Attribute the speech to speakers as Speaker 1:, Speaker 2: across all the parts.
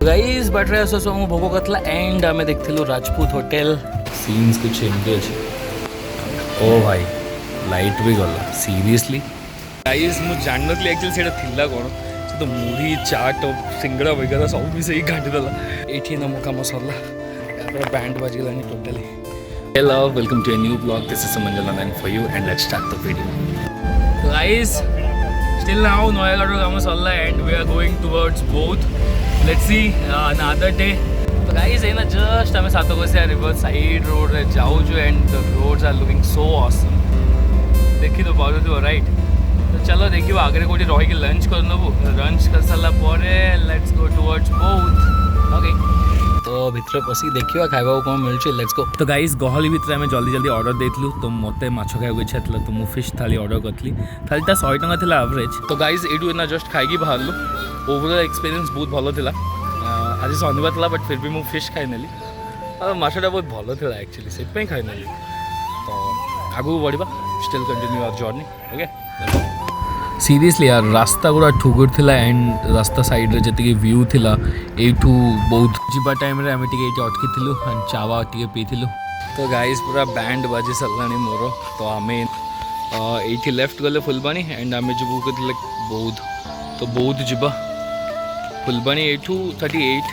Speaker 1: Guys बाटरे आसो मु भोग करथला एंड आमे देखथिलु राजपूत होटल सीन्स कुछ एमती अछि। ओ भाई लाइट भी गला सीरियसली गाइस मु जाननथली एक्चुअली सेटा थिला कोन से तो मुढ़ी चाट और सिंगड़ा वगैरह सब भी सही घाटी दला एठी न मो काम सरला यार बैंड बाजिलानी totally. Hello welcome to a new blog this is समंजला man for you and let's start the video. Guys still now Noyagarh काम सरला and we are going towards both let's see another day. तो guys है ना just आम सातकोशिया river side road रे जाऊँ and the roads are looking so awesome देखी तो पाओ तो राइट। तो चलो देखिए आगे कोटी रही लंच कर नबू लंच कर सारा पर let's go towards both okay. तो भितर पसी देखिए खाइबा कौन मिलूँ लेट्स गो। तो गाइस गहली भितर आम जल्दी जल्दी ऑर्डर देलु तो मत माछ खाइबा इच्छा था तो मुझे फिश थाली ऑर्डर करी थालीटा 100 टଙ୍କା था एवरेज। तो गाइस एटू ना जस्ट खाई बाहर ओवरऑल एक्सपीरियंस बहुत भल था। आज शनिवार था बट फिर भी मुझे फिश खाई नेली और माछटा बहुत भल था एक्चुअली से खाई नेली। तो आगू बढ़ा still continue our journey okay. Seriously यार रास्ता गुड़ा ठुगुर थिला एंड रास्ता साइड रे जति व्यू थिला एठू बहुत जीवा टाइम रे आमे टिके एठी अटकी थिलु एंड चावा टिके पीथिलु। तो गाइस पूरा बैंड बाजी सरलानी मोर तो आमे एठी लेफ्ट गले फुलबाणी एंड आमे जबु के बौद्ध तो बौद्ध जीवा फुलबाणी एठू 38।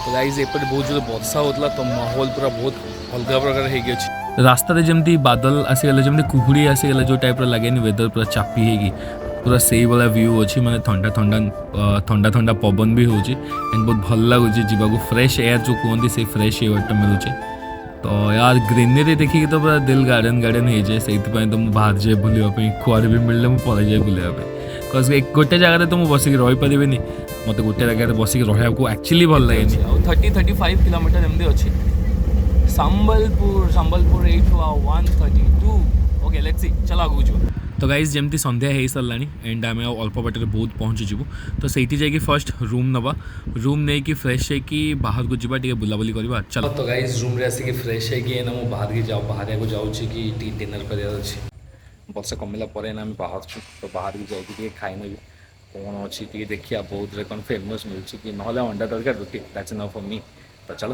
Speaker 1: तो गाइस एपटे बहुत जो वर्षा होता तो माहौल पूरा बहुत अलग प्रकार हो गया रास्ता जमी बादल आसीगला जमी कुहुड़ी आसीगला जो टाइप लगे वेदर पूरा चापी होगी पूरा से वाला व्यू अच्छी माने ठंडा ठंडा ठंडा ठंडा पवन भी होची एंड बहुत भल लगुच जीवा फ्रेश एयर जो कहते से फ्रेश एयरटा मिलूचे। तो यार ग्रीनरी देखिए तो पूरा दिल गार्डन गार्डन हो जाए से तो मुझे बाहर जाए बुलापी कुआर भी मिलले मुझे पलि जाए बुलापी कज एक गोटे जगह तो मुझे बसिक रहीपरि मत गोटे जगह बसिक रहा एक्चुअली भल लगे। 30-35 किलोमीटर एमती अच्छी संबलपुर 132 ओके लेट्स सी चलो आगू जो। तो गाइस जमती संध्या हो सारा एंड आम अल्प बाटर बहुत पहुँचीजु तो सही जाकि फर्स्ट रूम नवा रूम नहीं कि फ्रेश है कि बाहर को जावा टे बुलाबुली करवा चलो। तो गाइस रूम रे आसिक फ्रेश है कि ना मुझे बाहर की जाओ बाहर को जाऊँ कि डिनर कर वर्षा कमिला ना आम बाहर तो बाहर की जाए खाई नेबी कौन अच्छी देखिए बहुत रे कौन फेमस मिलूँ कि ना अंडा तड़का रुटी दैट्स इनफ फॉर मी। तो चलो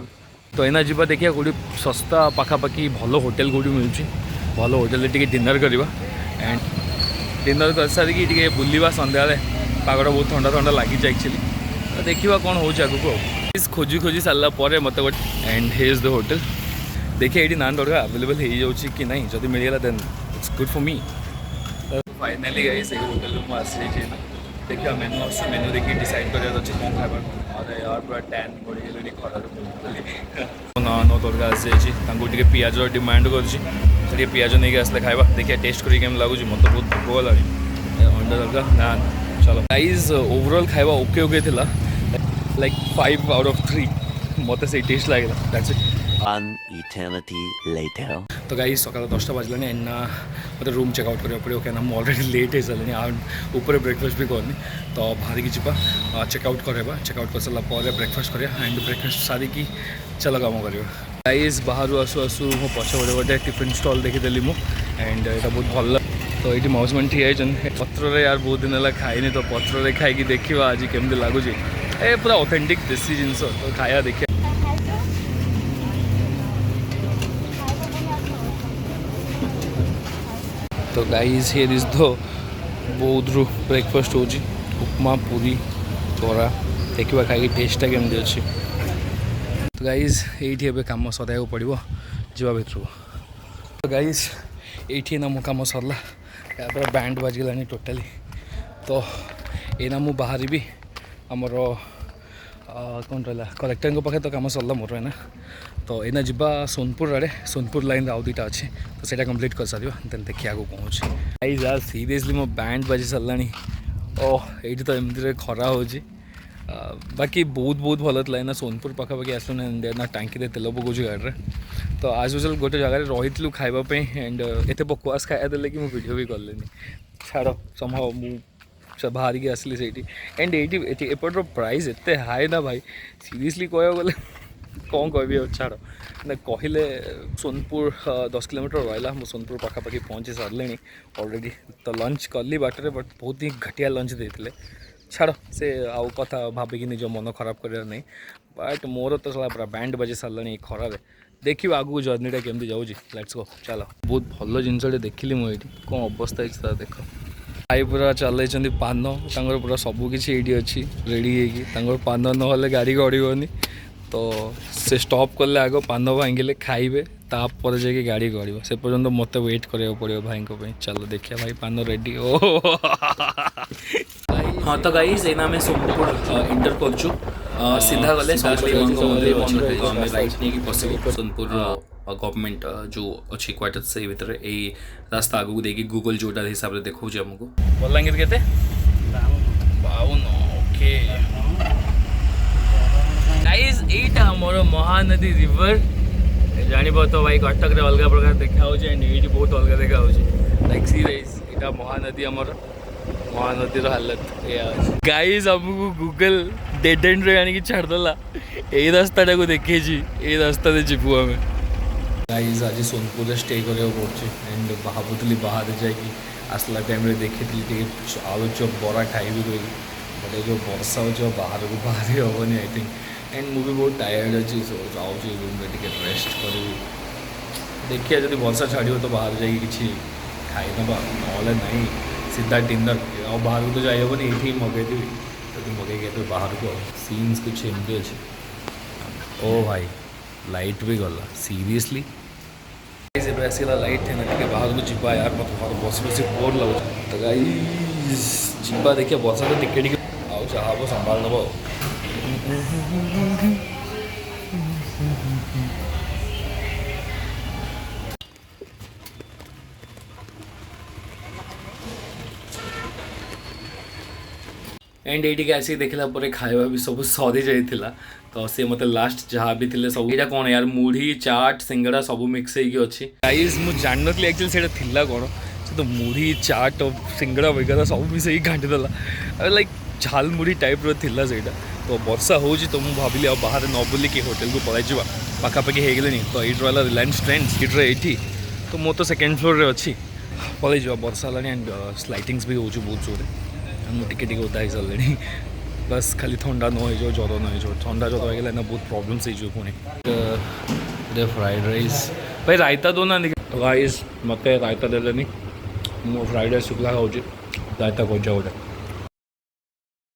Speaker 1: तो एना जीवा देखिए कौटी सस्ता पाखापाखि भल होटेल कौटी मिलूँ भल होटेल टे डिनर करवा एंड डिनर कर सारिकी टे बुलवा सन्ध्या पागटा बहुत ठंडा ठंडा लगी एक्चुअली तो देखा कौन हो आगे खोजी खोजी सारा पर मत गोटे एंड हेज द होटेल देखिए ये नान तड़का अवेलेबल हो जाऊँ कि नहीं जब मिलगला then it's good for me. Finally गई से होटेल में आसी देखिए मेनू आस मेनू देखिए डिसाइड कर कौन खाइबा अरे यार पूरा टैन बढ़ी खरा नान तड़का आसी टे पिज डिमांड कर पिज नहीं आसले खाइबा देखिए टेस्ट करें लगुच मत बहुत भोक गला अंडा तड़का नान चलो गाइस ओवरऑल खाइबा ओके ओके थिला लाइक 5 आउट ऑफ 3 मत से टेस्ट लगे that's it.
Speaker 2: One eternity later.
Speaker 1: तो गाइस सकाल 10टा बजलानी एंड मतलब रूम चेकआउट करा पड़े क्या मुझे ऑलरेडी लेट हो सारे ऊपर ब्रेकफास्ट भी करनी तो बाहर की जा चेकआउट करवा चेकआउट कर सारा ब्रेकफास्ट करा एंड ब्रेकफास्ट सारिकी चल कम कर गाइस बाहर आसू आसू मो पछपटे गोटे टिफिन स्टल देखीदेली मु एंड यहाँ बहुत भल तो ये मौज मैंने ठिया पत्र यार बहुत दिन है खाई तो पत्र खाई देखा आज केमती लगुच ए पूरा ऑथेंटिक देसी जिनस तो खाया देखिए। तो गाइस हियर इज द बौद्ध ब्रेकफास्ट हो उपमा पूरी बरा देखा खाई टेस्टा केमती अच्छी। तो गाइस ये कम सदाक पड़ो जा भर तो गाइस ये ना मो कम सरला पूरा बैंड बाजिगलानी टोटाली तो ये मु बाहर भी आमर कौन रहा कलेक्टर पाखे तो कम सरला मोर है ना तो एना जीवा सोनपुर आड़े सोनपुर लाइन आउ दुटा अच्छे तो सेटा कंप्लीट कर सारे देन देखिए आगे पहुँच गाइस यार सीरियसली मो बैंड बाजी सारा ओह ये तो एमती खरा हो बाकी बहुत बहुत भल था ना सोनपुर पाखापाखि आसलु ना टांकी तेल पकाऊँ गाड़ी तो आज यूजुअल गोटे जगह रही खावाई एंड एत बकवास खाया देले कि वीडियो भी कलेनि छाड़ समहाउ मु बाहर की आसली से एंड ये एपटर प्राइस एत हाई ना भाई सीरियसली कह गले कौन कह छाड़ ना कहले सोनपुर 10 किलोमीटर रहा मुझे सोनपुर पाखापाखि पहुँची सारे ऑलरेडी तो लंच कली बाटर बट बहुत ही घटिया लंच देते छाड़ से आउ कथा भाविकी निज मन खराब कर नहीं बट मोर तो साला पूरा बैंड बजे सारे खरार देखिए आगू जर्नीटा केमती जाऊँगी लेट्स गो चल बहुत भल जिनटे देखिली मुझे कौन अवस्था है देख भाई पूरा चल पान तर पूरा सबकि ये अच्छी रेडी हो पान ना गाड़ी गड़बनी तो से स्टॉप कले आग पान भांगे खाइबे तापर जाके गाड़ी गड़ से पर्यंत मत वेट करा पड़ो भाई चलो देखिए भाई पान रेडी ओ हाँ तो गाइस एना में सोमपुर इंटर करछु सीधा गले राइट नहीं पसिबल सोनपुर गवर्नमेंट जो अच्छी क्वार्टर से भीतर यही रास्ता आगू देखिए गूगल जोटा हिसाब से देखो आमको बलांगीर केते 52 ओके गाइस एटा हमर महानदी रिवर जानिबो तो भाई कटक रे अलग प्रकार देखा हो एंड ये बहुत अलग देखा हो लाइक सीरीज एटा महानदी हमर महानदी हालत गाइस हमको गूगल डेड एंड रे आनी छाड़देला यही रास्ता को देखे यही रास्ता जीवु आम गाइस आज सोनपुर स्टे करा पड़े एंड भावुली बाहर जाकि आसला टाइम देखी आलू चप बरा खाइबी कही बट जो वर्षा हो बाहर को बाहर हेनी आई थिंक एंड मुझे बहुत टायर्ड अच्छी सो जाऊँगी रूम में टिके रेस्ट करी देखिए जब वर्षा छाड़ तो बाहर जाकि किसी खाई ना ना सीधा डिनर और बाहर को तो जाइबनी ये मगेदेवी तो मगे तो बाहर को सीन्स कुछ एमती अच्छे ओ भाई लाइट भी गला सीरियसली आसला लाइट थे ना बाहर को जीवा यार मत घर बस बस बोर लगुच तो गाइस जीवा देखिए वर्षा तो टिके टिके आउ चाहब संभाल नब एंड ये आसिक देखला खाଇବା भी सब सरी जाइला तो सी मत लास्ट जहाँ भी थे सब यहाँ कौन यार मुढ़ी चाट सिंगड़ा सब मिक्स होगी गाइस मुझे जान नी एक्चुअली से कौन से तो मुढ़ी चाट और सिंगड़ा वगैरह सब मिसई घाटीदेला लाइक झाल मुढ़ी टाइप रहा से तो वर्षा हो तो मुझे भाविली और बाहर न बुलिक होटेल को पलैजा पाखापाखि हो गले तो ये रहा रिलायंस ट्रेंड्स ये तो मो तो सेकेंड फ्लोर रे अच्छी पलैजा वर्षा है एंड स्लाइटिंग्स भी हो बहुत जोरे मुझे टिके ओदा ही सारे बस खाली थंडा न हो ज्वर न हो थंडा ज्वर हो ना बहुत प्रॉब्लम्स हो पुणी फ्राइड राइस भाई रायता दो ना गाइस मत रायता देनी मो फ्राइड राइस शुक्ला खाऊँ रायता खोजा गोटे